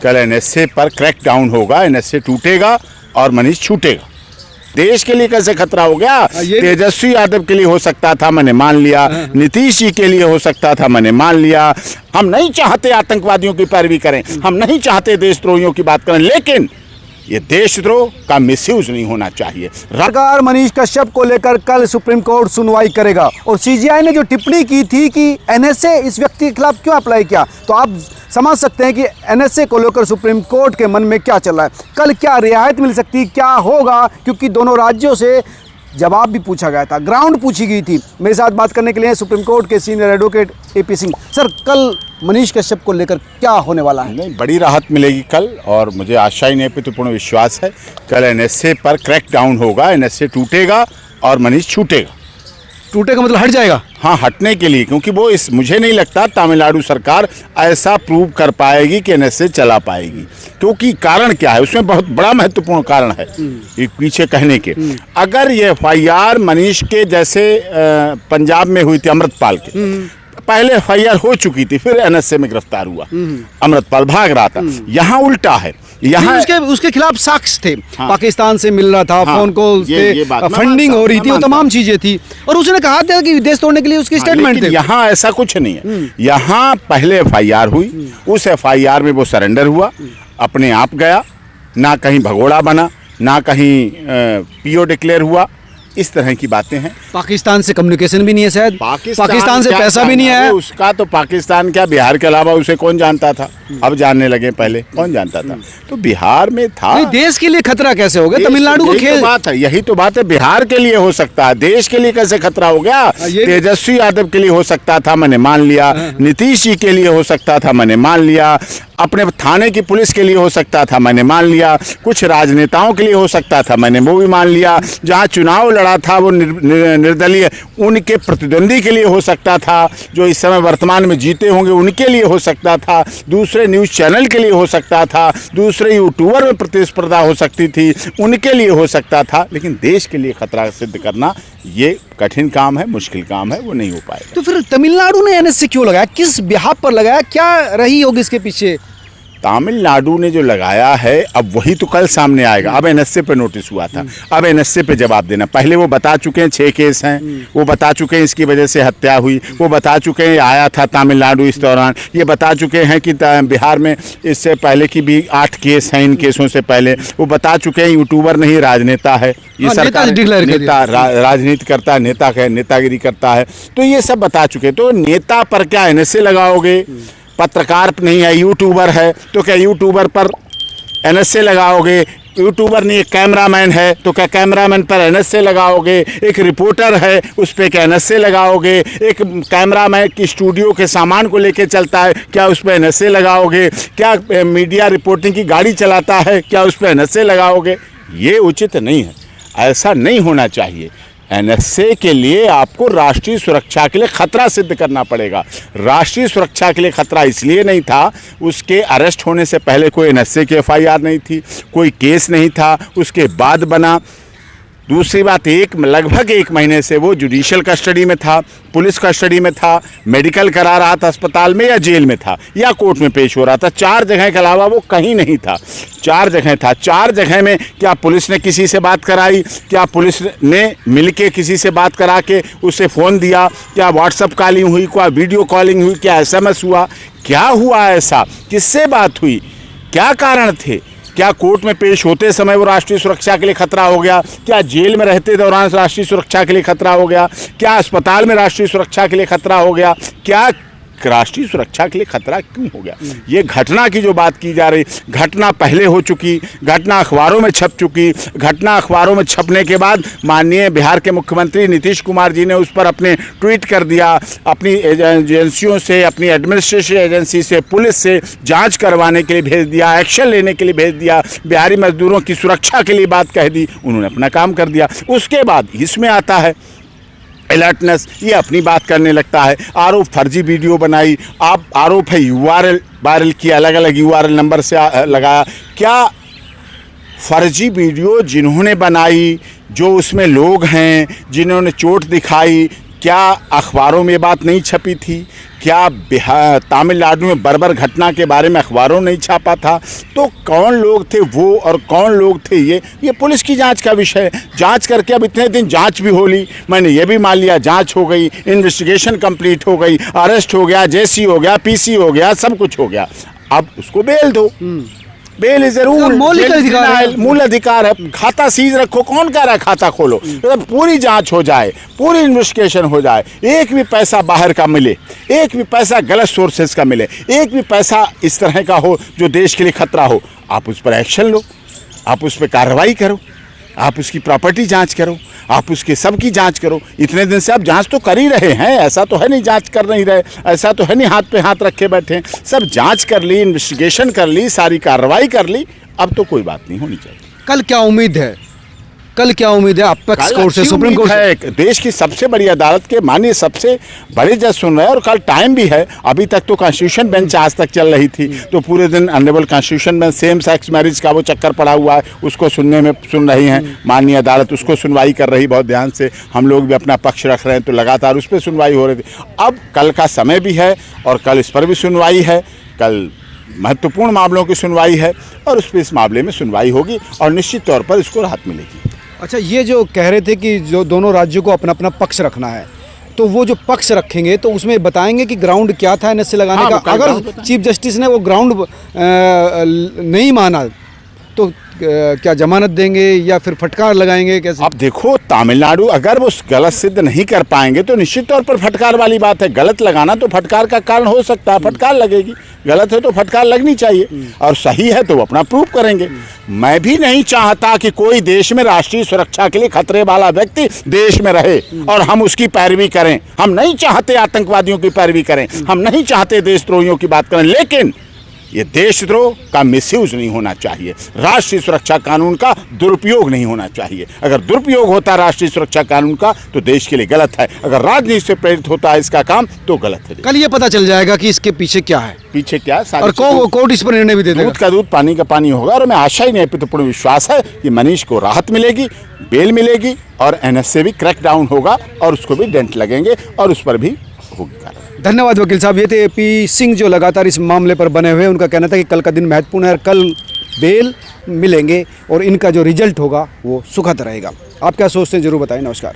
कल एनएसए पर क्रैकडाउन होगा, एनएसए टूटेगा और मनीष छूटेगा। देश के लिए कैसे खतरा हो गया? तेजस्वी यादव के लिए हो सकता था, मैंने मान लिया। नीतीश जी के लिए हो सकता था, मैंने मान लिया। हम नहीं चाहते आतंकवादियों की पैरवी करें, हम नहीं चाहते देशद्रोहियों की बात करें, लेकिन ये देशद्रोह का मिसयूज नहीं होना चाहिए। सरकार मनीष कश्यप को लेकर कल सुप्रीम कोर्ट सुनवाई करेगा और सीजीआई ने जो टिप्पणी की थी कि एनएसए इस व्यक्ति के खिलाफ क्यों अप्लाई किया, तो आप समझ सकते हैं कि एनएसए को लेकर सुप्रीम कोर्ट के मन में क्या चल रहा है। कल क्या रियायत मिल सकती, क्या होगा, क्योंकि दोनों राज्यों से जवाब भी पूछा गया था, ग्राउंड पूछी गई थी। मेरे साथ बात करने के लिए सुप्रीम कोर्ट के senior advocate AP Singh. Sir, कल मनीष कश्यप को लेकर क्या होने वाला है? नहीं, बड़ी राहत मिलेगी कल, और मुझे आशा ही नहीं पे तो पूर्ण विश्वास है। कल एनएसए पर क्रैकडाउन होगा, एनएसए टूटेगा और मनीष छूटेगा। टूटेगा मतलब हट जाएगा? हाँ, हटने के लिए, क्योंकि वो मुझे नहीं लगता तमिलनाडु सरकार ऐसा प्रूव कर पाएगी कि एनएसए चला पाएगी। क्योंकि कारण क्या है, उसमें बहुत बड़ा महत्वपूर्ण कारण है ये पीछे कहने के। अगर ये एफआईआर मनीष के जैसे पंजाब में हुई थी अमृतपाल के, पहले एफआईआर हो चुकी थी, फिर एनएसए में गिरफ्तार हुआ, अमृतपाल भाग रहा था। यहाँ उल्टा है, यहाँ उसके खिलाफ साक्ष्य थे। हाँ। पाकिस्तान से मिल रहा था, फोन कॉल पे फंडिंग हो रही थी, वो तमाम चीजें थी, और उसने कहा था कि देश तोड़ने के लिए उसकी स्टेटमेंट थे। यहाँ ऐसा कुछ नहीं है। यहाँ पहले एफआईआर हुई, उस एफआईआर में वो सरेंडर हुआ, अपने आप गया, ना कहीं भगोड़ा बना, ना कहीं पीओ डिक्लेयर हुआ। इस तरह की बातें हैं। पाकिस्तान से कम्युनिकेशन भी नहीं है, शायद पाकिस्तान से पैसा भी नहीं आया उसका। तो पाकिस्तान क्या, बिहार के अलावा उसे कौन जानता था? अब जानने लगे, पहले कौन जानता था? तो बिहार में था। देश के लिए खतरा कैसे हो गया? तमिलनाडु को खेल बात है, यही तो बात है। बिहार के लिए हो सकता है, देश के लिए कैसे खतरा हो गया? तेजस्वी यादव के लिए हो सकता था, मैंने मान लिया। नीतीश जी के लिए हो सकता था, मैंने मान लिया। अपने थाने की पुलिस के लिए हो सकता था, मैंने मान लिया। कुछ राजनेताओं के लिए हो सकता था, मैंने वो भी मान लिया। जहां चुनाव लड़ा था वो निर्दलीय, उनके प्रतिद्वंदी के लिए हो सकता था। जो इस समय वर्तमान में जीते होंगे उनके लिए हो सकता था। दूसरे न्यूज़ चैनल के लिए हो सकता था। दूसरे यूट्यूबर में प्रतिस्पर्धा हो सकती थी, उनके लिए हो सकता था। लेकिन देश के लिए खतरा सिद्ध करना ये कठिन काम है, मुश्किल काम है, वो नहीं हो पाएगा। तो फिर तमिलनाडु ने एनएसए क्यों लगाया? किस बिहाफ पर लगाया? क्या रही होगी इसके पीछे? तमिलनाडु ने जो लगाया है, अब वही तो कल सामने आएगा। अब एनएसए पे नोटिस हुआ था, अब एनएसए पे जवाब देना। पहले वो बता चुके हैं 6 केस हैं, वो बता चुके हैं इसकी वजह से हत्या हुई, वो बता चुके हैं आया था तमिलनाडु इस दौरान, ये बता चुके हैं कि बिहार में इससे पहले की भी 8 केस हैं, इन केसों से पहले वो बता चुके हैं यूट्यूबर नहीं राजनेता है, ये सरकार नेता राजनीति करता है, नेतागिरी करता है, तो ये सब बता चुके। तो नेता पर क्या एनएसए लगाओगे? पत्रकार नहीं है, यूट्यूबर है, तो क्या यूट्यूबर पर एनएसए लगाओगे? यूट्यूबर नहीं, एक कैमरामैन है, तो क्या कैमरामैन पर एनएसए लगाओगे? एक रिपोर्टर है, उस पर क्या एनएसए लगाओगे? एक कैमरामैन की स्टूडियो के सामान को लेके चलता है, क्या उस पर एनएसए लगाओगे? क्या मीडिया रिपोर्टिंग की गाड़ी चलाता है, क्या उस पर एनएसए लगाओगे? ये उचित नहीं है, ऐसा नहीं होना चाहिए। एनएसए के लिए आपको राष्ट्रीय सुरक्षा के लिए खतरा सिद्ध करना पड़ेगा। राष्ट्रीय सुरक्षा के लिए खतरा इसलिए नहीं था, उसके अरेस्ट होने से पहले कोई एनएसए की एफआईआर नहीं थी, कोई केस नहीं था, उसके बाद बना। दूसरी बात, लगभग 1 महीने से वो जुडिशियल कस्टडी में था, पुलिस कस्टडी में था, मेडिकल करा रहा था अस्पताल में, या जेल में था, या कोर्ट में पेश हो रहा था। 4 जगह के अलावा वो कहीं नहीं था। 4 जगह था। 4 जगह में क्या पुलिस ने किसी से बात कराई? क्या पुलिस ने मिलके किसी से बात करा के उसे फ़ोन दिया? क्या व्हाट्सअप कॉलिंग हुई? क्या वीडियो कॉलिंग हुई? क्या SMS हुआ? क्या हुआ ऐसा? किससे बात हुई? क्या कारण थे? क्या कोर्ट में पेश होते समय वो राष्ट्रीय सुरक्षा के लिए खतरा हो गया? क्या जेल में रहते दौरान राष्ट्रीय सुरक्षा के लिए खतरा हो गया? क्या अस्पताल में राष्ट्रीय सुरक्षा के लिए खतरा हो गया? क्या राष्ट्रीय सुरक्षा के लिए खतरा क्यों हो गया? ये घटना की जो बात की जा रही, घटना पहले हो चुकी, घटना अखबारों में छप चुकी, घटना अखबारों में छपने के बाद माननीय बिहार के मुख्यमंत्री नीतीश कुमार जी ने उस पर अपने ट्वीट कर दिया, अपनी एजेंसियों से, अपनी एडमिनिस्ट्रेशन एजेंसी से, पुलिस से जांच करवाने के लिए भेज दिया, एक्शन लेने के लिए भेज दिया, बिहारी मजदूरों की सुरक्षा के लिए बात कह दी, उन्होंने अपना काम कर दिया। उसके बाद इसमें आता है अलर्टनेस, ये अपनी बात करने लगता है। आरोप फर्जी वीडियो बनाई, आप आरोप है URL वायरल किया, अलग अलग URL नंबर से लगाया। क्या फर्जी वीडियो जिन्होंने बनाई, जो उसमें लोग हैं जिन्होंने चोट दिखाई, क्या अखबारों में ये बात नहीं छपी थी? क्या बिहार तमिलनाडु में बर्बर घटना के बारे में अखबारों नहीं छापा था? तो कौन लोग थे वो और कौन लोग थे ये पुलिस की जांच का विषय है। जांच करके अब इतने दिन जांच भी हो ली, मैंने ये भी मान लिया जांच हो गई, इन्वेस्टिगेशन कंप्लीट हो गई, अरेस्ट हो गया, जेसी हो गया, पीसी हो गया, सब कुछ हो गया। अब उसको बेल दो। बेल इज रूल, मौलिक अधिकार है। मूल अधिकार है। खाता सीज रखो, कौन कह रहा है खाता खोलो? तो पूरी जांच हो जाए, पूरी इन्वेस्टिगेशन हो जाए, एक भी पैसा बाहर का मिले, एक भी पैसा गलत सोर्सेज का मिले, एक भी पैसा इस तरह का हो जो देश के लिए खतरा हो, आप उस पर एक्शन लो, आप उस पर कार्रवाई करो, आप उसकी प्रॉपर्टी जांच करो, आप उसके सब की जांच करो। इतने दिन से आप जांच तो कर ही रहे हैं, ऐसा तो है नहीं जांच कर नहीं रहे, ऐसा तो है नहीं हाथ पे हाथ रखे बैठे हैं। सब जांच कर ली, इन्वेस्टिगेशन कर ली, सारी कार्रवाई कर ली, अब तो कोई बात नहीं होनी चाहिए। कल क्या उम्मीद है? कल क्या उम्मीद है अपेक्स कोर्ट से, सुप्रीम कोर्ट से? देश की सबसे बड़ी अदालत के माननीय सबसे बड़े जज सुन रहे हैं और कल टाइम भी है। अभी तक तो कॉन्स्टिट्यूशन बेंच आज तक चल रही थी, तो पूरे दिन honourable constitution bench same sex marriage का वो चक्कर पड़ा हुआ है, उसको सुन रही हैं माननीय अदालत, उसको सुनवाई कर रही बहुत ध्यान से। हम लोग भी अपना पक्ष रख रहे हैं, तो लगातार उस पर सुनवाई हो रही थी। अब कल का समय भी है और कल इस पर भी सुनवाई है। कल महत्वपूर्ण मामलों की सुनवाई है और उस पर इस मामले में सुनवाई होगी और निश्चित तौर पर इसको राहत मिलेगी। अच्छा, ये जो कह रहे थे कि जो दोनों राज्यों को अपना अपना पक्ष रखना है, तो वो जो पक्ष रखेंगे तो उसमें बताएंगे कि ग्राउंड क्या था एनएसए लगाने का। अगर चीफ जस्टिस ने वो ग्राउंड नहीं माना तो क्या जमानत देंगे या फिर फटकार लगाएंगे, कैसे? अब देखो, तमिलनाडु अगर वो गलत सिद्ध नहीं कर पाएंगे तो निश्चित तौर पर फटकार वाली बात है। गलत लगाना तो फटकार का कारण हो सकता है, फटकार लगेगी। गलत है तो फटकार लगनी चाहिए और सही है तो वो अपना प्रूव करेंगे। मैं भी नहीं चाहता कि कोई देश में राष्ट्रीय सुरक्षा के लिए खतरे वाला व्यक्ति देश में रहे और हम उसकी पैरवी करें। हम नहीं चाहते आतंकवादियों की पैरवी करें, हम नहीं चाहते देशद्रोहियों की बात करें, लेकिन ये देशद्रोह का मिसयूज नहीं होना चाहिए, राष्ट्रीय सुरक्षा कानून का दुरुपयोग नहीं होना चाहिए। अगर दुरुपयोग होता राष्ट्रीय सुरक्षा कानून का तो देश के लिए गलत है, अगर राजनीति से प्रेरित होता है इसका काम तो गलत है। कल ये पता चल जाएगा कि इसके पीछे क्या है, पीछे क्या है, और कोर्ट इस पर निर्णय भी दे देगा। दूध का दूध पानी का पानी होगा और मैं आशा ही नहीं पूर्ण विश्वास है कि मनीष को राहत मिलेगी, बेल मिलेगी और एनएसए भी क्रैक डाउन होगा और उसको भी डेंट लगेंगे और उस पर भी होगी कार्रवाई। धन्यवाद वकील साहब। ये थे एपी सिंह जो लगातार इस मामले पर बने हुए। उनका कहना था कि कल का दिन महत्वपूर्ण है और कल बेल मिलेंगे और इनका जो रिजल्ट होगा वो सुखद रहेगा। आप क्या सोचते हैं, जरूर बताएं। नमस्कार।